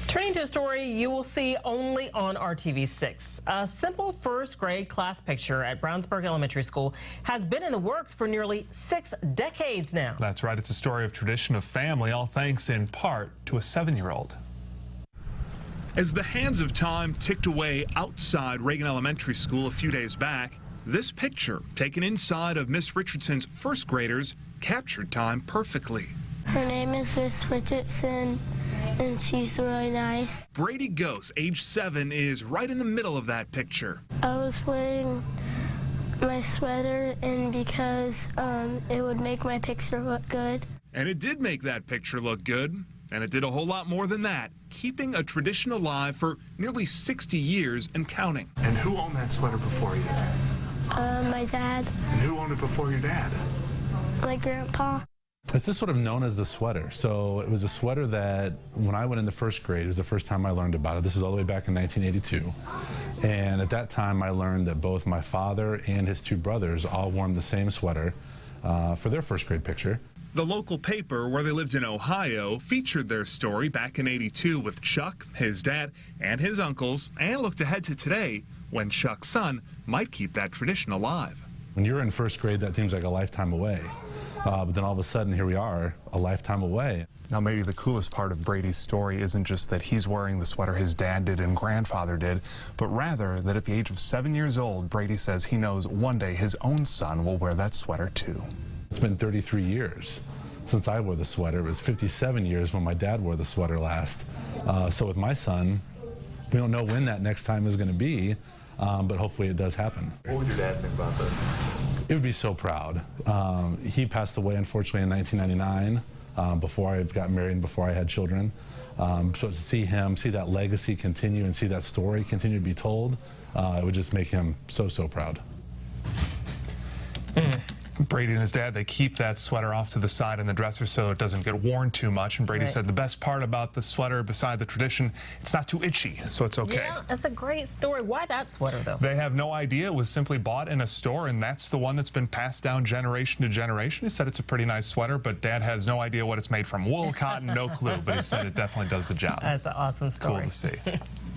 Turning to a story you will see only on RTV6. A simple first grade class picture at Brownsburg Elementary School has been in the works for nearly 6 decades now. That's right. It's a story of tradition of family, all thanks in part to a 7-year-old. As the hands of time ticked away outside Reagan Elementary School a few days back, this picture, taken inside of Miss Richardson's first graders, captured time perfectly. Her name is Miss Richardson, and she's really nice. Brady Gose, age 7, is right in the middle of that picture. I was wearing my sweater and because it would make my picture look good. And it did make that picture look good. And it did a whole lot more than that, keeping a tradition alive for nearly 60 years and counting. And who owned that sweater before you? My dad. And who owned it before your dad? My grandpa. It's just sort of known as the sweater. So it was a sweater that when I went into first grade, it was the first time I learned about it. This is all the way back in 1982. And at that time, I learned that both my father and his 2 brothers all wore the same sweater for their first grade picture. The local paper where they lived in Ohio featured their story back in '82 with Chuck, his dad, and his uncles, and looked ahead to today when Chuck's son might keep that tradition alive. When you're in first grade, that seems like a lifetime away. But then all of a sudden, here we are, a lifetime away. Now, maybe the coolest part of Brady's story isn't just that he's wearing the sweater his dad did and grandfather did, but rather that at the age of 7 years old, Brady says he knows one day his own son will wear that sweater too. It's been 33 years since I wore the sweater. It was 57 years when my dad wore the sweater last. So with my son, we don't know when that next time is going to be, but hopefully it does happen. What would your dad think about this? It would be so proud. He passed away, unfortunately, in 1999, before I got married and before I had children. So to see him, see that legacy continue and see that story continue to be told, it would just make him so, so proud. Brady and his dad, they keep that sweater off to the side in the dresser so it doesn't get worn too much. And Brady said the best part about the sweater, beside the tradition, it's not too itchy, so it's okay. Yeah, that's a great story. Why that sweater, though? They have no idea. It was simply bought in a store, and that's the one that's been passed down generation to generation. He said it's a pretty nice sweater, but Dad has no idea what it's made from. Wool, cotton, no clue, but he said it definitely does the job. That's an awesome story. Cool to see.